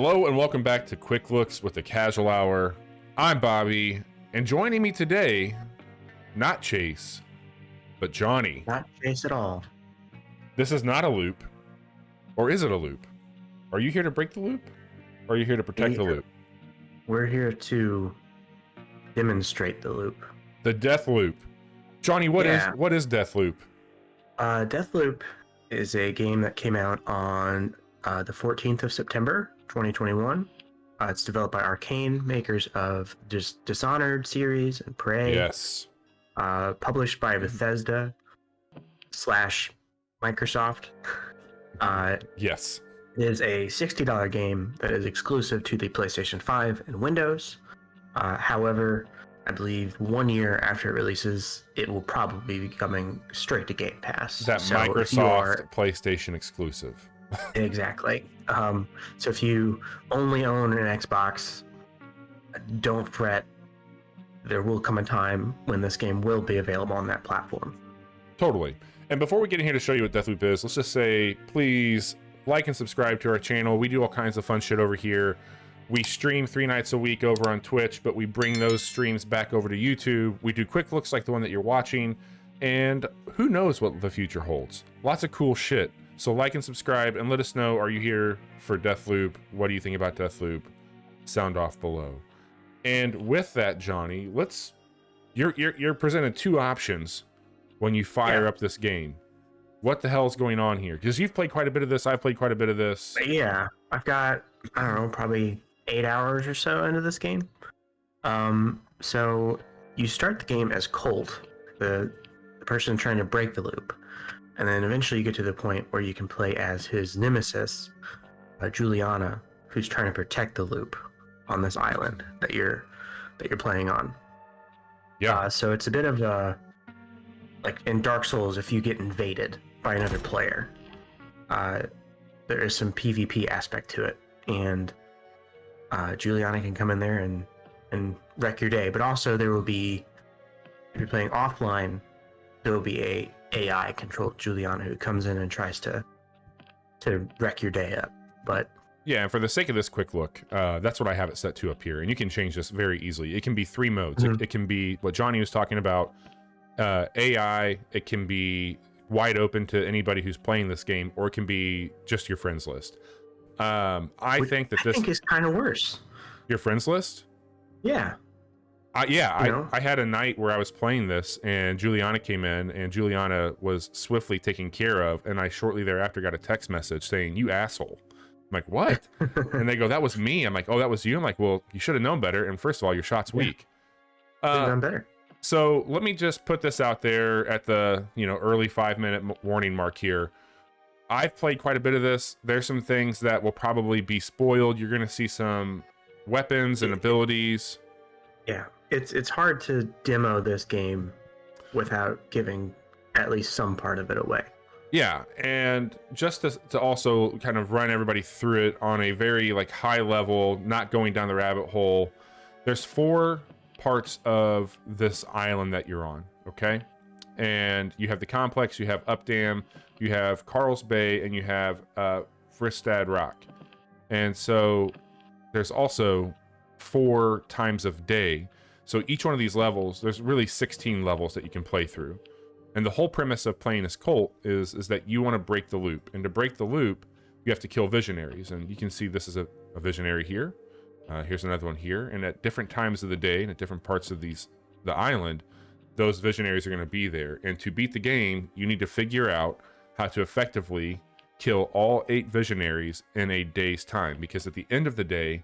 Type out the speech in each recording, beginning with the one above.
Hello and welcome back to Quick Looks with the Casual Hour. I'm Bobby, and joining me today, not Chase, but Johnny. Not Chase at all. This is not a loop, or is it a loop? Are you here to break the loop, or are you here to protect the loop? We're here to demonstrate the loop. The Deathloop. Johnny, what is Deathloop? Deathloop is a game that came out on the 14th of September, 2021. It's developed by Arkane, makers of Dishonored series and Prey. Yes. Published by Bethesda / Microsoft. Yes. It is a $60 game that is exclusive to the PlayStation 5 and Windows. However, I believe 1 year after it releases, it will probably be coming straight to Game Pass. That so Microsoft PlayStation exclusive. Exactly. So if you only own an Xbox, don't fret. There will come a time when this game will be available on that platform. Totally. And before we get in here to show you what Deathloop is, let's just say, please like and subscribe to our channel. We do all kinds of fun shit over here. We stream 3 nights a week over on Twitch, but we bring those streams back over to YouTube. We do quick looks like the one that you're watching, and who knows what the future holds. Lots of cool shit. So like and subscribe and let us know, are you here for Deathloop? What do you think about Deathloop? Sound off below. And with that, Johnny, you're presented 2 options when you fire up this game. What the hell is going on here? Because you've played quite a bit of this, I've played quite a bit of this. Yeah, I've got, I don't know, probably 8 hours or so into this game. So you start the game as Colt, the person trying to break the loop. And then eventually you get to the point where you can play as his nemesis, Juliana, who's trying to protect the loop on this island that you're playing on. Yeah. So it's a bit of a, like in Dark Souls, if you get invaded by another player, there is some PvP aspect to it, and Juliana can come in there and wreck your day. But also there will be, if you're playing offline, there will be a AI controlled Juliana who comes in and tries to wreck your day up. But yeah, and for the sake of this quick look, that's what I have it set to up here, and you can change this very easily. It can be 3 modes. It can be what Johnny was talking about, AI. It can be wide open to anybody who's playing this game, or it can be just your friends list. I think is kind of worse. Your friends list? Yeah. I had a night where I was playing this and Juliana came in, and Juliana was swiftly taken care of, and I shortly thereafter got a text message saying, "You asshole." I'm like, "What?" And they go, "That was me." I'm like, "Oh, that was you?" I'm like, "Well, you should have known better, and first of all, your shot's weak." Done better. So let me just put this out there at the early 5-minute warning mark here. I've played quite a bit of this. There's some things that will probably be spoiled. You're going to see some weapons and abilities. Yeah, it's hard to demo this game without giving at least some part of it away. Yeah, and just to also kind of run everybody through it on a very high level, not going down the rabbit hole. There's 4 parts of this island that you're on, okay? And you have the complex, you have Updam, you have Carl's Bay, and you have Fristad Rock. And so there's also 4 times of day. So each one of these levels, there's really 16 levels that you can play through. And the whole premise of playing as Colt is that you want to break the loop. And to break the loop, you have to kill visionaries. And you can see this is a visionary here. Here's another one here. And at different times of the day and at different parts of the island, those visionaries are going to be there. And to beat the game, you need to figure out how to effectively kill all 8 visionaries in a day's time. Because at the end of the day,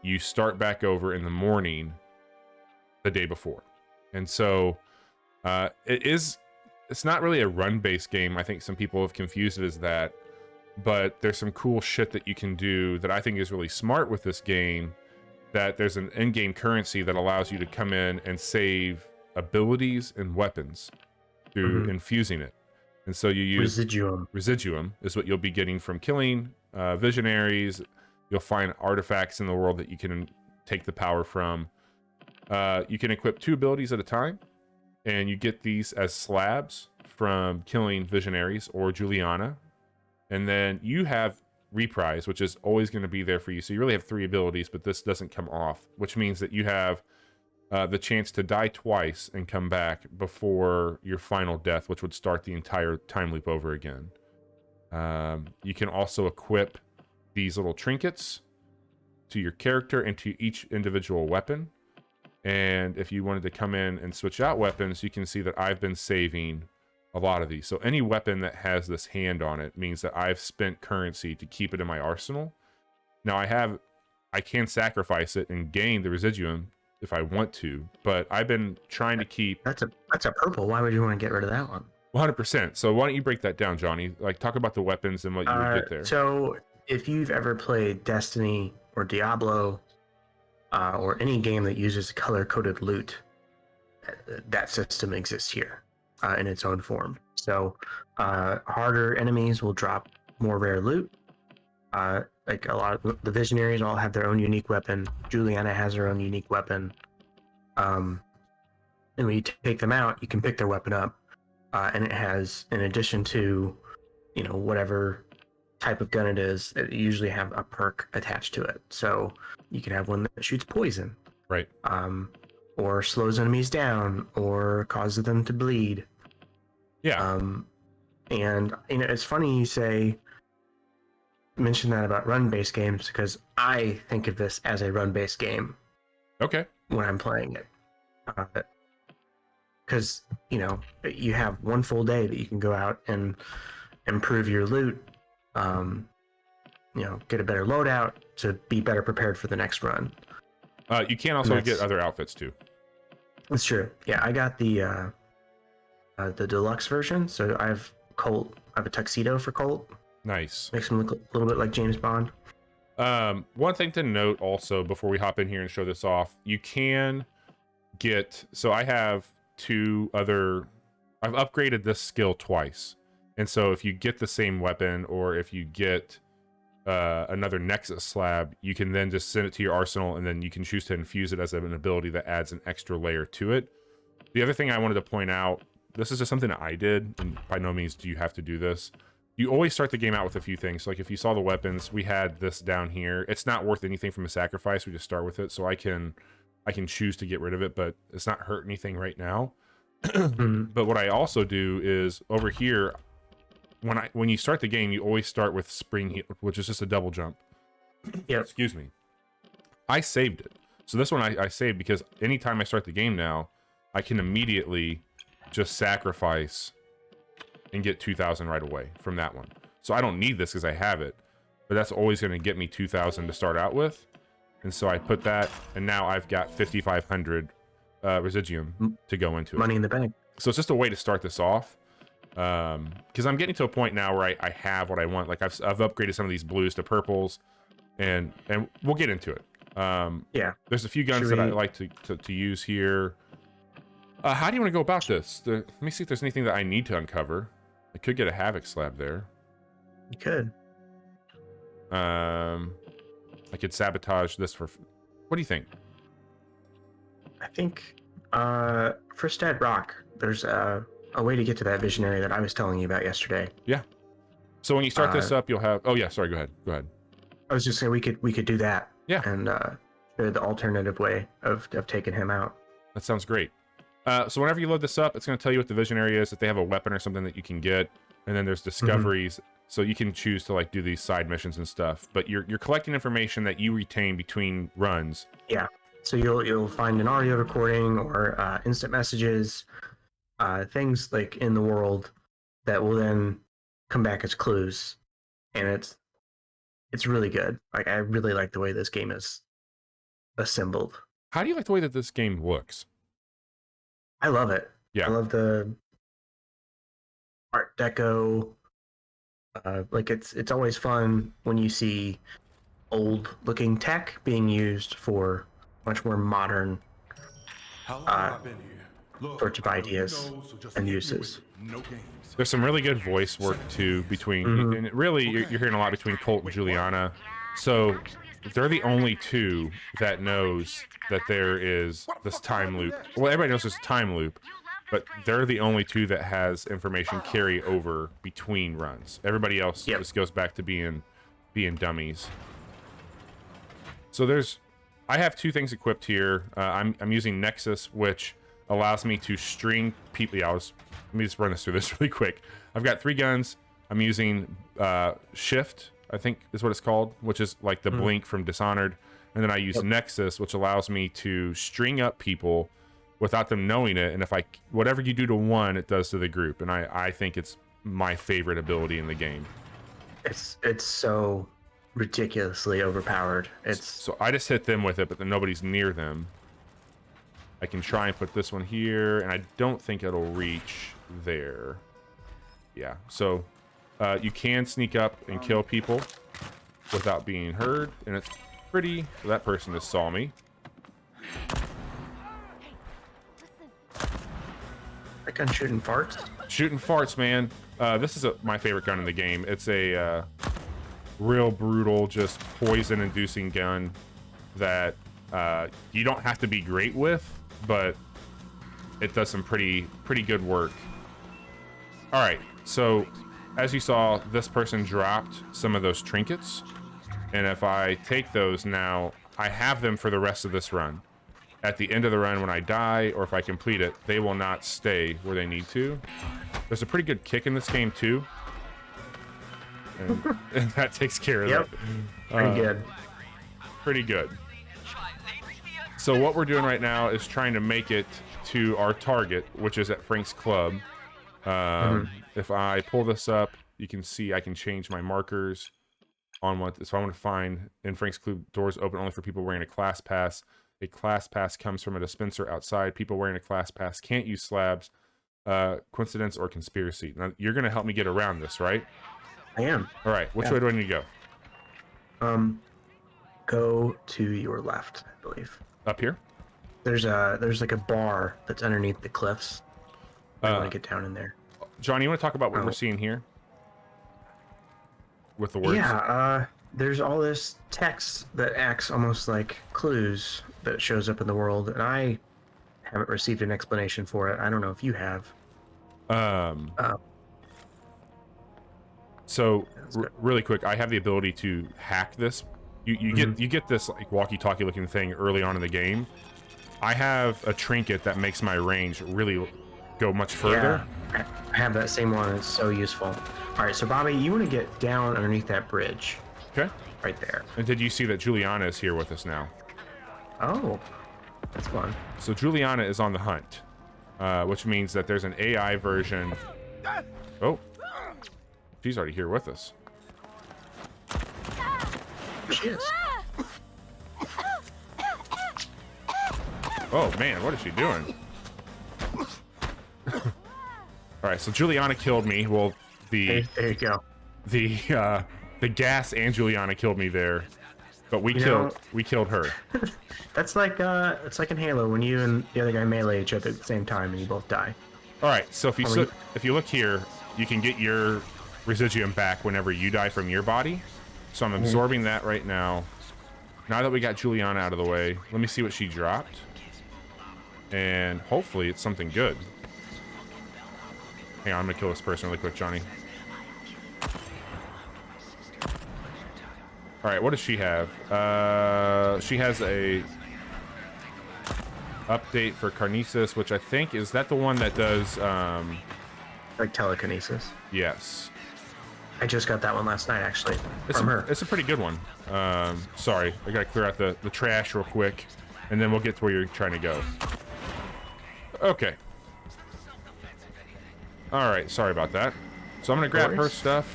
you start back over in the morning the day before. And so it's not really a run-based game. I think some people have confused it as that, but there's some cool shit that you can do that I think is really smart with this game, that there's an in-game currency that allows you to come in and save abilities and weapons through infusing it. And so you use residuum is what you'll be getting from killing visionaries. You'll find artifacts in the world that you can take the power from. You can equip 2 abilities at a time, and you get these as slabs from killing visionaries or Juliana. And then you have reprise, which is always going to be there for you. So you really have 3 abilities, but this doesn't come off, which means that you have the chance to die twice and come back before your final death, which would start the entire time loop over again. You can also equip these little trinkets to your character and to each individual weapon. And if you wanted to come in and switch out weapons, you can see that I've been saving a lot of these. So any weapon that has this hand on it means that I've spent currency to keep it in my arsenal. Now I can sacrifice it and gain the residuum if I want to, but I've been trying to keep... That's a purple. Why would you want to get rid of that one? 100%. So why don't you break that down, Johnny? Like, talk about the weapons and what you would get there. So if you've ever played Destiny or Diablo, or any game that uses color-coded loot, that system exists here in its own form. So harder enemies will drop more rare loot. Like a lot of the visionaries all have their own unique weapon. Juliana has her own unique weapon. And when you take them out, you can pick their weapon up. And it has, in addition to, whatever type of gun it is, it usually have a perk attached to it. So you can have one that shoots poison. Right. Or slows enemies down, or causes them to bleed. Yeah. And it's funny you mention that about run-based games, because I think of this as a run-based game. Okay. When I'm playing it. Because, you have one full day that you can go out and improve your loot, get a better loadout to be better prepared for the next run. You can also get other outfits too. That's true. Yeah, I got the deluxe version, so I have Colt. I have a tuxedo for Colt. Nice. Makes him look a little bit like James Bond. One thing to note also before we hop in here and show this off, you can get... So I have I've upgraded this skill twice. And so if you get the same weapon, or if you get another Nexus slab, you can then just send it to your arsenal, and then you can choose to infuse it as an ability that adds an extra layer to it. The other thing I wanted to point out, this is just something that I did, and by no means do you have to do this. You always start the game out with a few things. Like if you saw the weapons, we had this down here. It's not worth anything from a sacrifice. We just start with it. So I can choose to get rid of it, but it's not hurt anything right now. But what I also do is over here, when you start the game, you always start with spring heal, which is just a double jump. Yep. Excuse me. I saved it. So this one I saved because anytime I start the game now, I can immediately just sacrifice and get 2,000 right away from that one. So I don't need this because I have it, but that's always going to get me 2,000 to start out with. And so I put that, and now I've got 5,500 residuum to go into it. Money in the bank. So it's just a way to start this off. Because I'm getting to a point now where I have what I want. Like I've upgraded some of these blues to purples, and we'll get into it. Yeah. There's a few guns that I like to use here. How do you want to go about this? Let me see if there's anything that I need to uncover. I could get a Havoc slab there. You could. I could sabotage this for... What do you think? I think for Stat Rock, there's a way to get to that visionary that I was telling you about yesterday. Yeah. So when you start this up, you'll have... Oh, yeah, sorry, go ahead. I was just saying we could do that. Yeah. And the alternative way of taking him out. That sounds great. So whenever you load this up, it's going to tell you what the visionary is, if they have a weapon or something that you can get, and then there's discoveries, so you can choose to like do these side missions and stuff. But you're collecting information that you retain between runs. Yeah. So you'll find an audio recording or instant messages, things like in the world that will then come back as clues, and it's really good. Like I really like the way this game is assembled. How do you like the way that this game looks? I love it. Yeah. I love the Art Deco. Like it's always fun when you see old looking tech being used for much more modern sorts of ideas and uses. There's some really good voice work too between, and really you're hearing a lot between Colt and Juliana. So they're the only two that knows that there is this time loop. Well, everybody knows there's a time loop, but they're the only two that has information carry over between runs. Everybody else just goes back to being being dummies. So I have 2 things equipped here. I'm using Nexus, which allows me to string people. Yeah, let me just run this through this really quick. I've got 3 guns. I'm using Shift, I think is what it's called, which is like the blink from Dishonored. And then I use Nexus, which allows me to string up people without them knowing it. And whatever you do to one, it does to the group. And I think it's my favorite ability in the game. It's so ridiculously overpowered. So I just hit them with it, but then nobody's near them. I can try and put this one here, and I don't think it'll reach there. Yeah, so you can sneak up and kill people without being heard, and it's pretty. So that person just saw me. That gun shooting farts? Shooting farts, man. This is my favorite gun in the game. It's a real brutal, just poison-inducing gun that you don't have to be great with, but it does some pretty good work. All right, so as you saw, this person dropped some of those trinkets, and if I take those now, I have them for the rest of this run. At the end of the run, when I die, or if I complete it, they will not stay where they need to. There's a pretty good kick in this game, too. And that takes care of it. Pretty good. Pretty good. So what we're doing right now is trying to make it to our target, which is at Frank's Club. If I pull this up, you can see I can change my markers on what. So I want to find in Frank's Club, doors open only for people wearing a class pass. A class pass comes from a dispenser outside. People wearing a class pass can't use slabs. Coincidence or conspiracy. Now you're going to help me get around this, right? I am. All right. Which way do I need to go? Go to your left, I believe. Up here? There's like a bar that's underneath the cliffs. I want to get down in there. John, you want to talk about what we're seeing here? With the words? Yeah, there's all this text that acts almost like clues that shows up in the world, and I haven't received an explanation for it. I don't know if you have. So really quick, I have the ability to hack this. You get this like walkie-talkie looking thing early on in the game. I have a trinket that makes my range really go much further. Yeah, I have that same one. It's so useful. All right, so Bobby, you want to get down underneath that bridge. Okay. Right there. And did you see that Juliana is here with us now? Oh, that's fun. So Juliana is on the hunt, which means that there's an AI version. Oh, she's already here with us. She is. Oh man, what is she doing? All right, so Juliana killed me. Well, There you go. The gas and Juliana killed me there, but we killed her. That's like it's like in Halo when you and the other guy melee each other at the same time and you both die. All right, so if you look here, you can get your residuum back whenever you die from your body. So I'm absorbing that right now. Now that we got Juliana out of the way, let me see what she dropped. And hopefully it's something good. Hang on, I'm gonna kill this person really quick, Johnny. All right, what does she have? She has a update for Carnesis, which I think is that the one that does like telekinesis. Yes. I just got that one last night, actually, It's from her. It's a pretty good one. Sorry, I gotta clear out the trash real quick, and then we'll get to where you're trying to go. Okay. All right, sorry about that. So I'm gonna grab her stuff,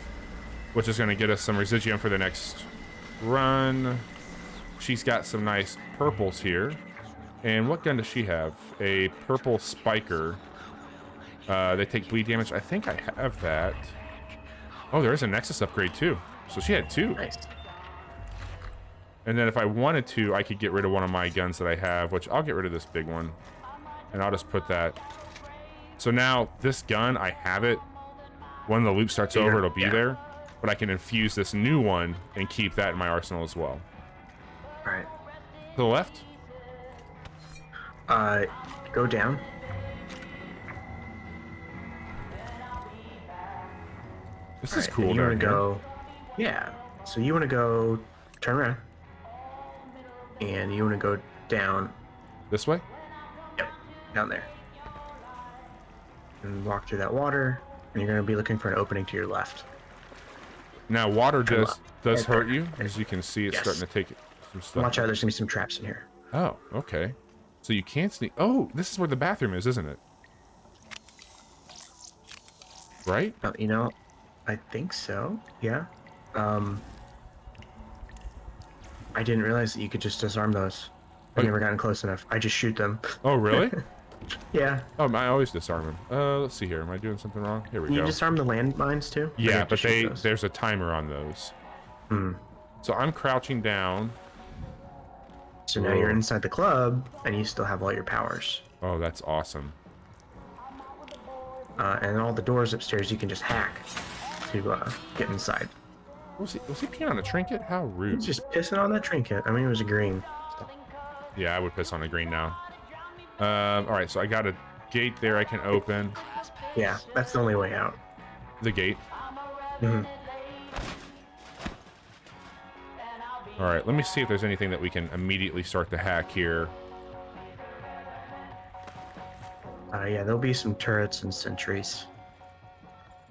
which is gonna get us some residuum for the next run. She's got some nice purples here. And what gun does she have? A purple spiker. They take bleed damage. I think I have that. Oh, there is a Nexus upgrade too. So she had 2. Nice. And then if I wanted to, I could get rid of one of my guns that I have, which I'll get rid of this big one. And I'll just put that. So now this gun, I have it. When the loop starts over, it'll be there. But I can infuse this new one and keep that in my arsenal as well. All right. To the left? Go down. This is cool down here. Go. Yeah. So you want to go turn around, and you want to go down. This way? Yep, down there, and walk through that water. And you're going to be looking for an opening to your left. Now, water does Right hurt there. you. As you can see, it's Yes. starting to take some stuff. Watch out, there's going to be some traps in here. Oh, okay. So you can't sneak. Oh, this is where the bathroom is, isn't it? Right? You know, I think so. Yeah. I didn't realize that you could just disarm those. I've never gotten close enough. I just shoot them. Oh, really? Yeah. Oh, I always disarm them. Let's see here. Am I doing something wrong? Here we Can you go. disarm the landmines too? Or you Yeah, have to but shoot those? there's a timer on those. Hmm. So I'm crouching down. So now you're inside the club, and you still have all your powers. Oh, that's awesome. And all the doors upstairs you can just hack to get inside. Was he peeing on a trinket? How rude. He's just pissing on that trinket. I mean, it was a green. Yeah, I would piss on a green now. All right, so I got a gate there I can open. Yeah, that's the only way out. The gate. Mhm. All right, let me see if there's anything that we can immediately start to hack here. Yeah, there'll be some turrets and sentries.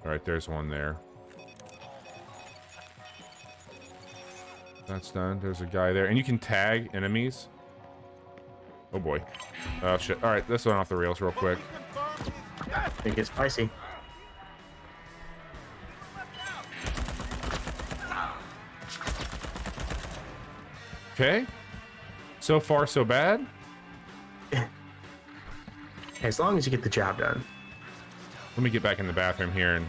All right, there's one there. That's done. There's a guy there. And you can tag enemies. Oh, boy. Oh, shit. All right, this went off the rails real quick. It gets spicy. Okay. So far, so bad. As long as you get the job done. Let me get back in the bathroom here and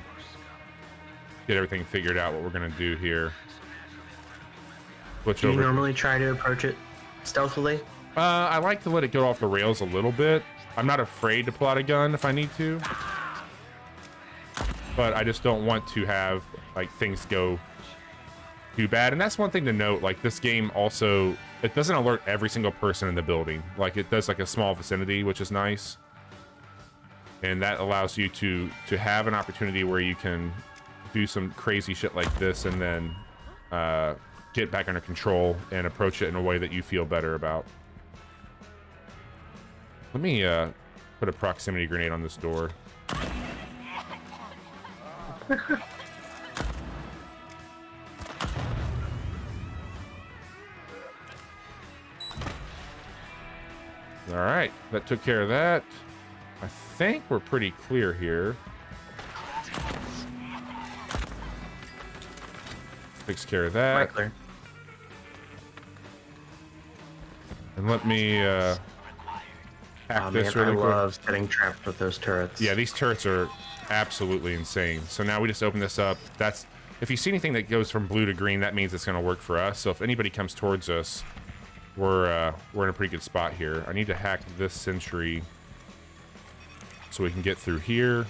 get everything figured out, what we're going to do here. Switch Do you over. normally try to approach it stealthily? I like to let it go off the rails a little bit. I'm not afraid to pull out a gun if I need to. But I just don't want to have, like, things go too bad. And that's one thing to note. Like, this game also, it doesn't alert every single person in the building. Like, it does, like, a small vicinity, which is nice. And that allows you to have an opportunity where you can do some crazy shit like this and then get back under control and approach it in a way that you feel better about. Let me put a proximity grenade on this door. All right, that took care of that. I think we're pretty clear here. Takes care of that. Right clear. And let me hack this really I quick. love getting trapped with those turrets. Yeah, these turrets are absolutely insane. So now we just open this up. That's, if you see anything that goes from blue to green, that means it's going to work for us. So if anybody comes towards us, we're in a pretty good spot here. I need to hack this sentry so we can get through here.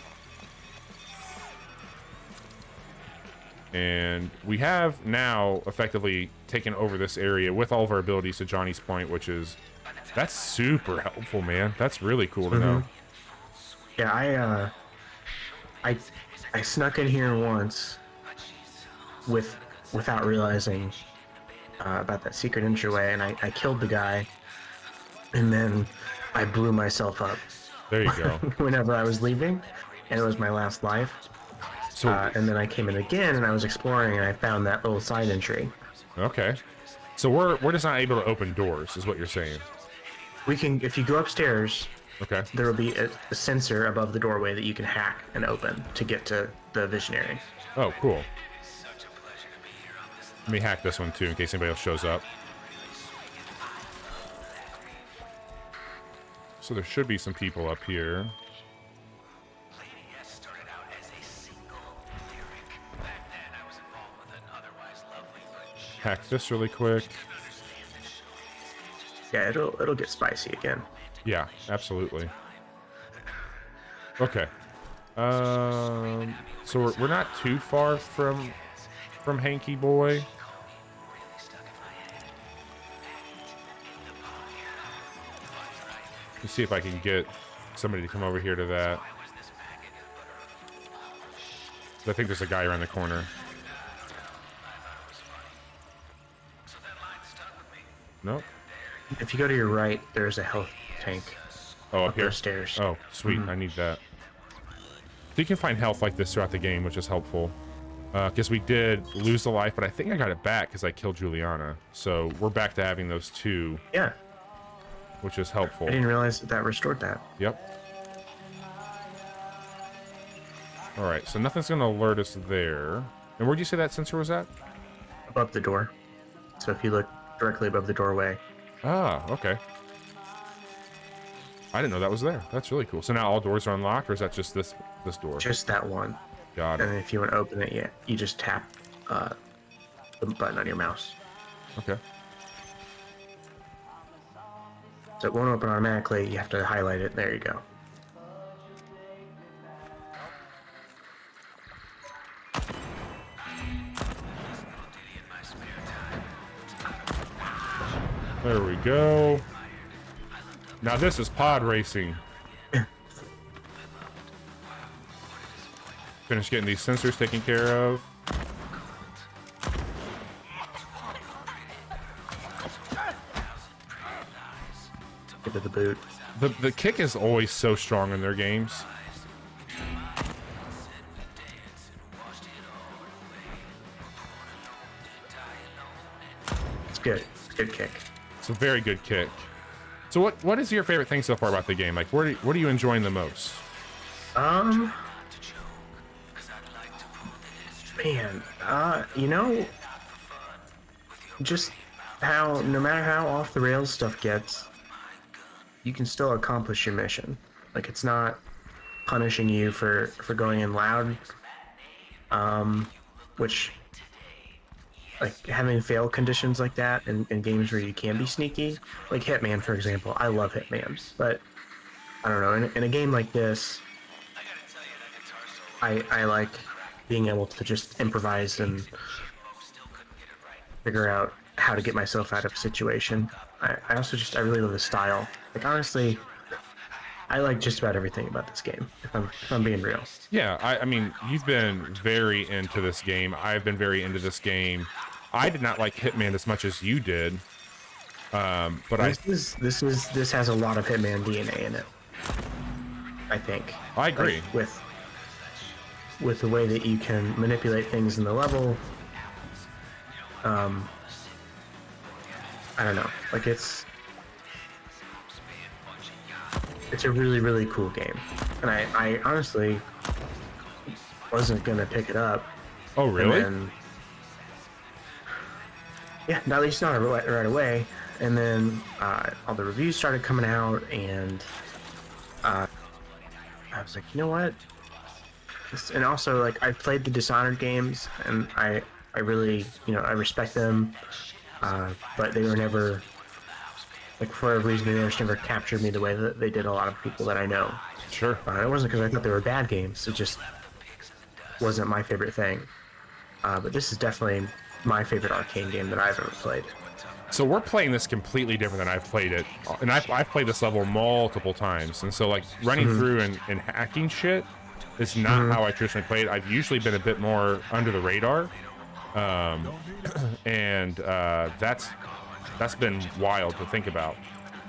And we have now effectively taken over this area with all of our abilities, to Johnny's point, which is, that's super helpful, man. That's really cool to know. Yeah, I snuck in here once without realizing about that secret entryway, and I killed the guy, and then I blew myself up. There you go. Whenever I was leaving, and it was my last life. So, And then I came in again, and I was exploring, and I found that little side entry. okay. So we're just not able to open doors, is what you're saying. We can, if you go upstairs, Okay. there will be a sensor above the doorway that you can hack and open to get to the visionary. Oh, cool. Let me hack this one too, in case anybody else shows up. So there should be some people up here. Hack this really quick. Yeah, it'll get spicy again. Yeah, absolutely. Okay. So we're not too far from Hanky Boy. Let's see if I can get somebody to come over here to that. I think there's a guy around the corner. Nope. If you go to your right, there's a health tank. Oh, up here? Those stairs. Oh, sweet. I need that. So you can find health like this throughout the game, which is helpful. Because we did lose a life, but I think I got it back because I killed Juliana. So we're back to having those two. Yeah. Which is helpful. I didn't realize that restored that. Yep. All right, so nothing's going to alert us there. And where'd you say that sensor was at? Above the door. So if you look directly above the doorway. Ah, okay. I didn't know that was there. That's really cool. So now all doors are unlocked, or is that just this door? Just that one. Got it. And if you want to open it, yeah, you just tap the button on your mouse. Okay. So it won't open automatically. You have to highlight it. There you go. There we go. Now this is pod racing. Finish getting these sensors taken care of. Get to the boot. The kick is always so strong in their games. It's good. Good kick. It's a very good kick. So what is your favorite thing so far about the game? Like, what are you enjoying the most? Man, you know, just how no matter how off the rails stuff gets, you can still accomplish your mission. Like, it's not punishing you for going in loud, which, like, having fail conditions like that in games where you can be sneaky, like Hitman, for example. I love Hitman, but I don't know, in a game like this, I like being able to just improvise and figure out how to get myself out of a situation. I also I really love the style. Like, honestly, I like just about everything about this game, if I'm being real. Yeah, I mean, you've been very into this game. I've been very into this game. I did not like Hitman as much as you did. But this has a lot of Hitman DNA in it, I think. I agree. Like, with the way that you can manipulate things in the level. I don't know. Like, it's a really, really cool game. And I honestly wasn't gonna pick it up. Oh, really? And then, yeah, at least not right away. And then all the reviews started coming out, and I was like, you know what? And also, like, I've played the Dishonored games, and I really, I respect them, but they were never, like, for whatever reason, they just never captured me the way that they did a lot of people that I know. Sure. It wasn't because I thought they were bad games. It just wasn't my favorite thing. But this is definitely my favorite Arkane game that I've ever played. So we're playing this completely different than I've played it. And I've played this level multiple times. And so, like, running through and hacking shit is not how I traditionally played. I've usually been a bit more under the radar. And that's been wild to think about.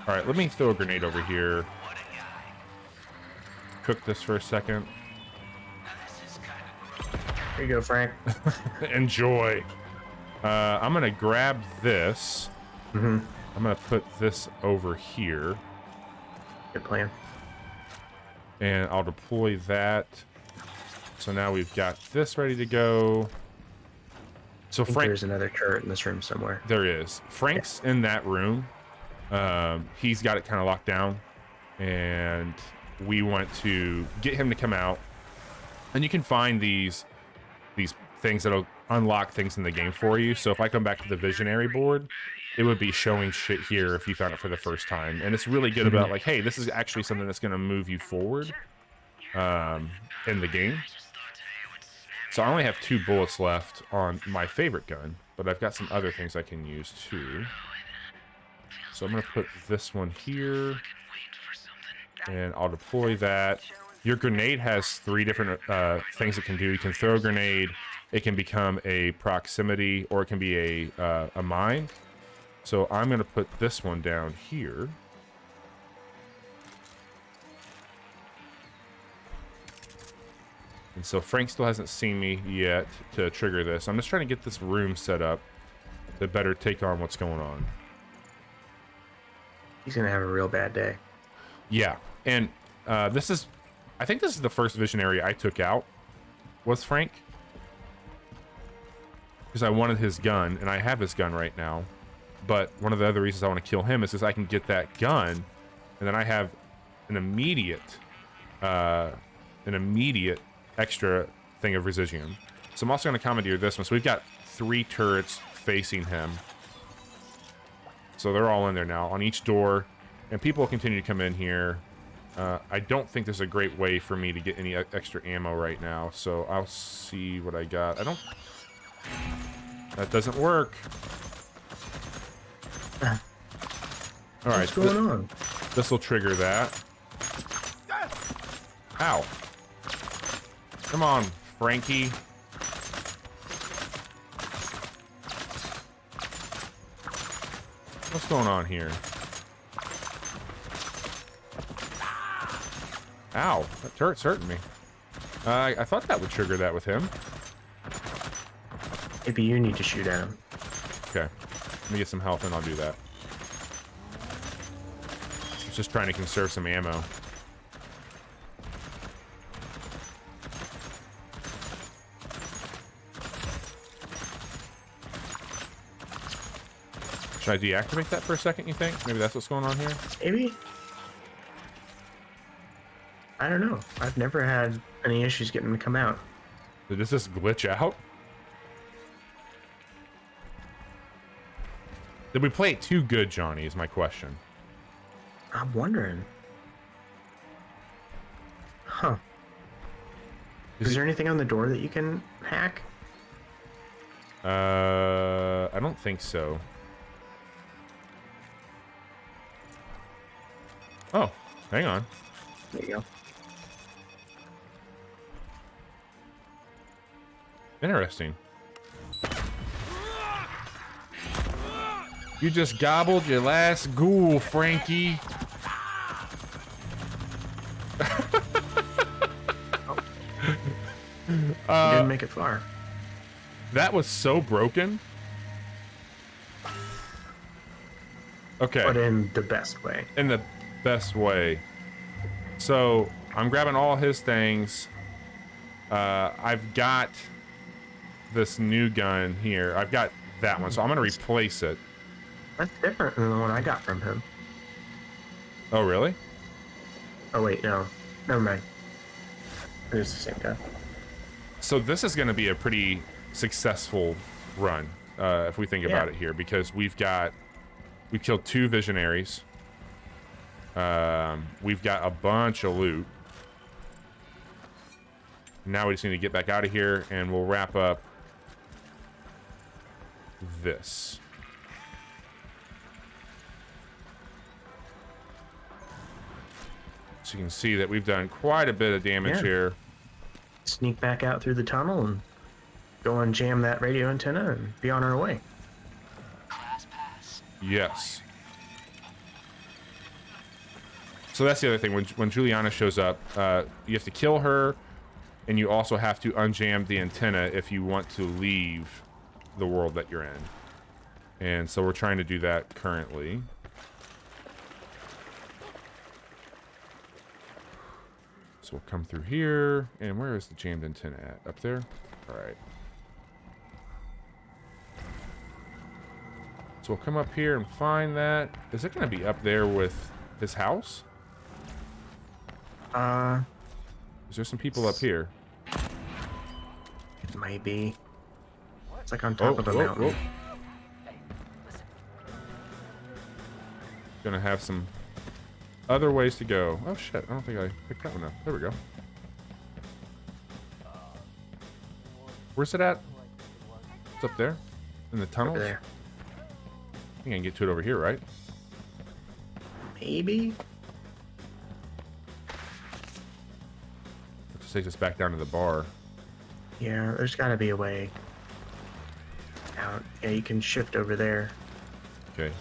All right, let me throw a grenade over here. Cook this for a second. Here you go, Frank. Enjoy. I'm gonna grab this. I'm gonna put this over here. Good plan. And I'll deploy that. So now we've got this ready to go. So I think Frank, there's another turret in this room somewhere. there is. Frank's in that room. He's got it kind of locked down, and we want to get him to come out. And you can find these things that'll unlock things in the game for you. So if I come back to the visionary board, it would be showing shit here if you found it for the first time. And it's really good about, like, hey, this is actually something that's going to move you forward in the game. So I only have 2 bullets left on my favorite gun, but I've got some other things I can use too. So I'm going to put this one here, and I'll deploy that. Your grenade has 3 different things it can do. You can throw a grenade, it can become a proximity, or it can be a mine. So I'm going to put this one down here. And so Frank still hasn't seen me yet to trigger this. I'm just trying to get this room set up to better take on what's going on. He's gonna have a real bad day. Yeah, and I think this is the first visionary I took out, was Frank. Because I wanted his gun, and I have his gun right now. But one of the other reasons I want to kill him is because I can get that gun, and then I have an immediate extra thing of Residium. So I'm also going to commandeer this one. So we've got 3 turrets facing him. So they're all in there now on each door, and people will continue to come in here. I don't think there's a great way for me to get any extra ammo right now, so I'll see what I got. That doesn't work. All right, what's going on? This will trigger that. Ow. Come on, Frankie. What's going on here? Ow, that turret's hurting me. I thought that would trigger that with him. Maybe you need to shoot at him. Okay, let me get some health and I'll do that. I was just trying to conserve some ammo. Should I deactivate that for a second, you think? Maybe that's what's going on here? Maybe? I don't know. I've never had any issues getting to come out. Did this just glitch out? Did we play it too good, Johnny, is my question. I'm wondering. Huh. Is there anything on the door that you can hack? I don't think so. Oh, hang on. There you go. Interesting. You just gobbled your last ghoul, Frankie. You didn't make it far. That was so broken. Okay. But in the best way. In the best way. So I'm grabbing all his things. I've got this new gun here. I've got that one, so I'm gonna replace it. That's different than the one I got from him. Oh, really? Oh wait, no. Never mind. It is the same guy. So this is gonna be a pretty successful run, if we think about it here, because we've killed 2 visionaries. We've got a bunch of loot. Now we just need to get back out of here, and we'll wrap up this. So you can see that we've done quite a bit of damage here. Sneak back out through the tunnel and go and jam that radio antenna and be on our way. Yes. So that's the other thing. When Juliana shows up, you have to kill her, and you also have to unjam the antenna if you want to leave the world that you're in. And so we're trying to do that currently. So we'll come through here. And where is the jammed antenna at? Up there? All right. So we'll come up here and find that. Is it going to be up there with his house? Is there some people up here? It might be. It's like on top of a mountain. Gonna have some other ways to go. Oh shit, I don't think I picked that one up. There we go. Where's it at? It's up there? In the tunnels? Over there. I think I can get to it over here, right? Maybe? Let's take us back down to the bar. Yeah, there's gotta be a way out. Yeah, you can shift over there. Okay.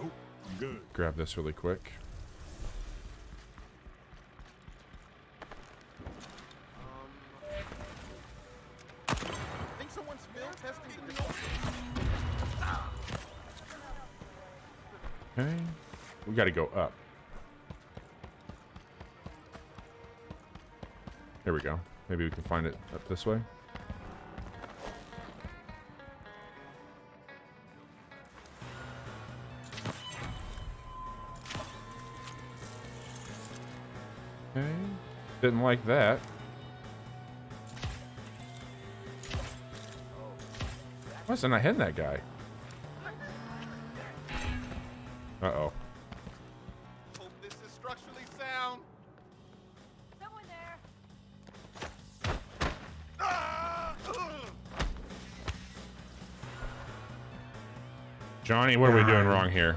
Nope, I'm good. Grab this really quick. Think someone's still testing the milk? Okay. We got to go up. There we go. Maybe we can find it up this way. Okay. Didn't like that. Why isn't I hitting that guy? Uh-oh. Hope this is structurally sound. Someone there. Johnny, what are we doing wrong here?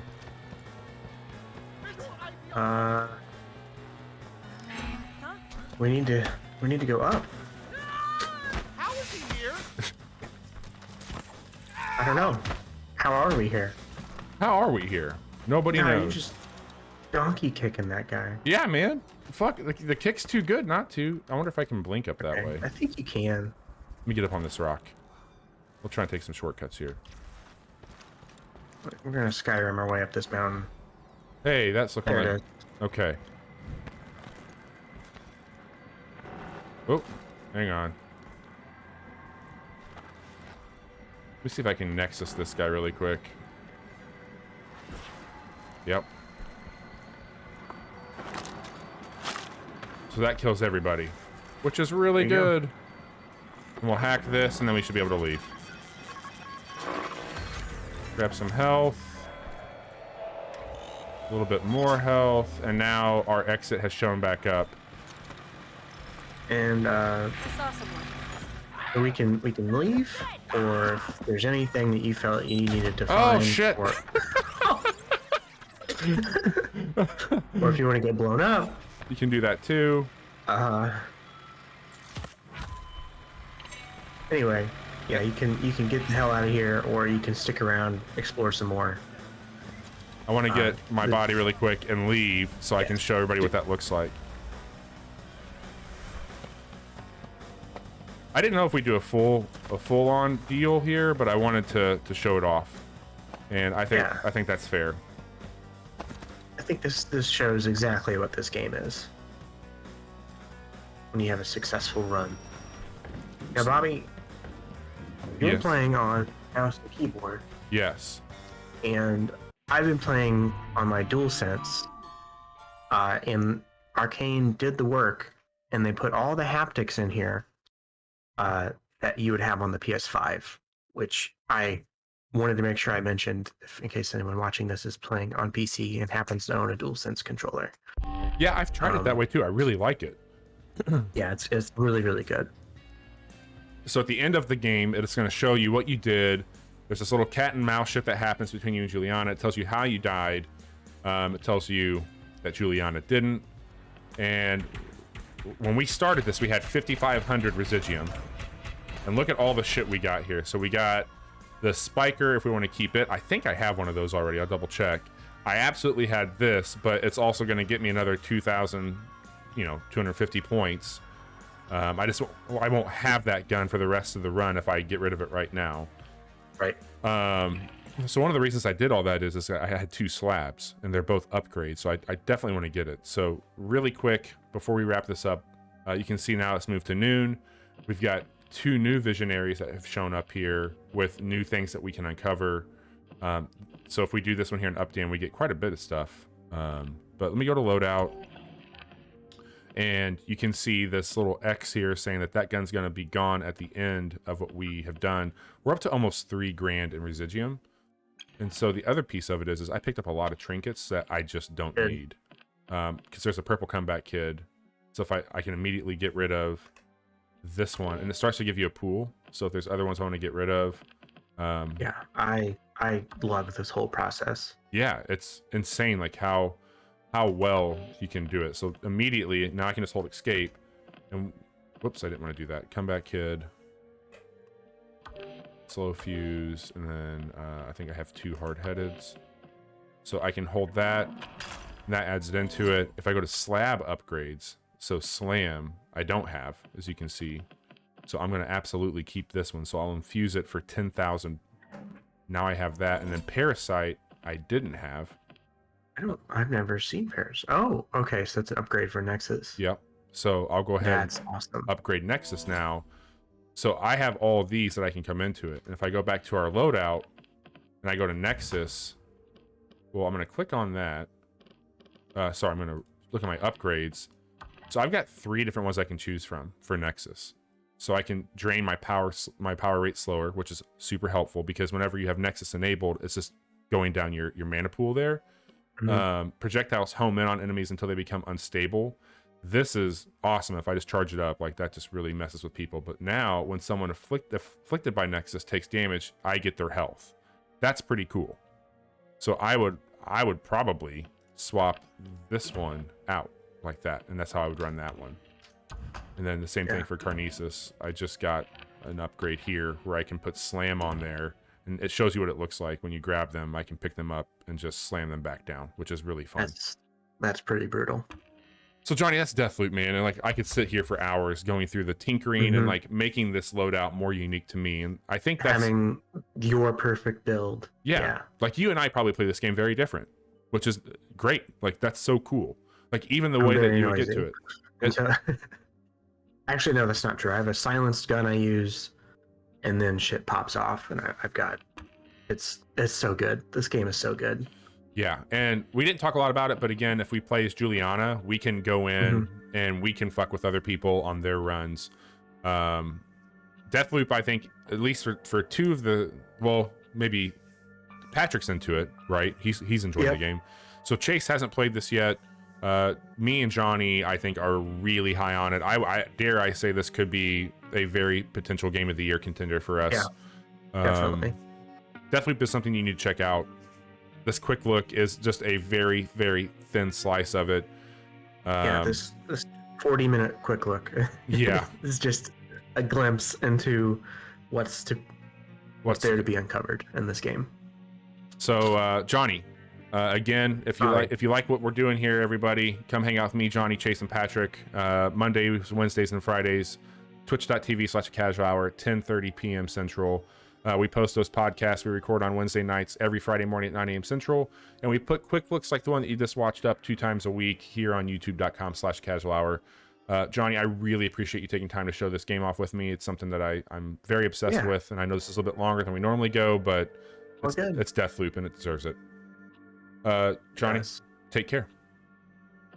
Huh? We need to go up. How is he here? I don't know. How are we here? How are we here? Nobody Nah, you knows. just donkey kicking that guy. Yeah, man. Fuck, the kick's too good not to. I wonder if I can blink up that way. I think you can. Let me get up on this rock. We'll try and take some shortcuts here. We're gonna Skyrim our way up this mountain. Hey, that's looking There it like... is. Okay. Oh, hang on. Let me see if I can nexus this guy really quick. Yep. So that kills everybody, which is really There you go. good. And we'll hack this, and then we should be able to leave. Grab some health. A little bit more health, and now our exit has shown back up. And I saw someone. we can leave, or if there's anything that you felt you needed to Oh, find, shit. or if you want to get blown up. You can do that too. Anyway, yeah, you can get the hell out of here, or you can stick around, explore some more. I want to get my body really quick and leave so I can show everybody what that looks like. I didn't know if we do a full-on deal here, but I wanted to show it off, and I think that's fair. I think this shows exactly what this game is. When you have a successful run. Now, Bobby, you're Yes. playing on mouse and keyboard, Yes. and I've been playing on my DualSense. And Arkane did the work, and they put all the haptics in here that you would have on the PS5, which I wanted to make sure I mentioned in case anyone watching this is playing on PC and happens to own a DualSense controller. Yeah, I've tried it that way too. I really like it. Yeah, it's really, really good. So at the end of the game, it's going to show you what you did. There's this little cat and mouse shit that happens between you and Juliana. It tells you how you died. It tells you that Juliana didn't. And when we started this, we had 5,500 residuum. And look at all the shit we got here. So we got the spiker, if we want to keep it. I think I have one of those already. I'll double check. I absolutely had this, but it's also going to get me another 2,000, 250 points. I won't have that gun for the rest of the run if I get rid of it right now. Right. So one of the reasons I did all that is I had 2 slabs, and they're both upgrades, so I definitely want to get it. So really quick, before we wrap this up, you can see now it's moved to noon. We've got 2 new visionaries that have shown up here with new things that we can uncover. So if we do this one here in Updam, we get quite a bit of stuff. But let me go to loadout. And you can see this little X here saying that gun's going to be gone at the end of what we have done. We're up to almost 3 grand in residuum. And so the other piece of it is I picked up a lot of trinkets that I just don't need. Because there's a purple comeback kid. So if I can immediately get rid of this one, and it starts to give you a pool. So if there's other ones I want to get rid of. Yeah, I love this whole process. Yeah, it's insane like how well you can do it. So immediately now I can just hold escape, and whoops, I didn't want to do that. Comeback kid. slow fuse, and then I think I have 2 hard-headeds. So I can hold that, and that adds it into it. If I go to slab upgrades, so slam, I don't have, as you can see. So I'm going to absolutely keep this one. So I'll infuse it for 10,000. Now I have that. And then parasite, I didn't have. I've never seen Paris. Oh, okay. So that's an upgrade for Nexus. Yep. So I'll go ahead That's awesome. upgrade Nexus now. So I have all of these that I can come into it. And if I go back to our loadout and I go to Nexus, well, I'm going to click on that. Sorry, I'm going to look at my upgrades. So I've got 3 different ones I can choose from for Nexus. So I can drain my power rate slower, which is super helpful because whenever you have Nexus enabled, it's just going down your mana pool there. Mhm. Projectiles home in on enemies until they become unstable. This is awesome. If I just charge it up, like that just really messes with people. But now when someone afflicted by Nexus takes damage, I get their health. That's pretty cool. So I would probably swap this one out like that, and that's how I would run that one. And then the same thing for Carnesis. I just got an upgrade here where I can put slam on there, and it shows you what it looks like when you grab them. I can pick them up and just slam them back down, which is really fun. That's pretty brutal. So Johnny, that's Deathloop, man, and like I could sit here for hours going through the tinkering and like making this loadout more unique to me. And I think that's having your perfect build. Yeah. Like you and I probably play this game very different, which is great. Like that's so cool. Like even the way that you get to it. Actually, no, that's not true. I have a silenced gun I use, and then shit pops off, and I've got. It's so good. This game is so good. Yeah, and we didn't talk a lot about it, but again, if we play as Juliana, we can go in and we can fuck with other people on their runs. Deathloop, I think, at least for 2 of the, well, maybe Patrick's into it, right? He's enjoying the game. So Chase hasn't played this yet. Me and Johnny, I think, are really high on it. I dare I say this could be a very potential game of the year contender for us. Yeah, definitely. Deathloop is something you need to check out. This quick look is just a very, very thin slice of it. This 40-minute quick look. Yeah, is just a glimpse into what's there to be uncovered in this game. So, Johnny, again, if you like what we're doing here, everybody, come hang out with me, Johnny, Chase, and Patrick. Mondays, Wednesdays, and Fridays. Twitch.tv/casualhour, 10:30 p.m. Central. We post those podcasts we record on Wednesday nights every Friday morning at 9 a.m. Central. And we put quick looks like the one that you just watched up 2 times a week here on youtube.com/casualhour. Johnny, I really appreciate you taking time to show this game off with me. It's something that I'm very obsessed with. And I know this is a little bit longer than we normally go, but it's Deathloop and it deserves it. Johnny, take care.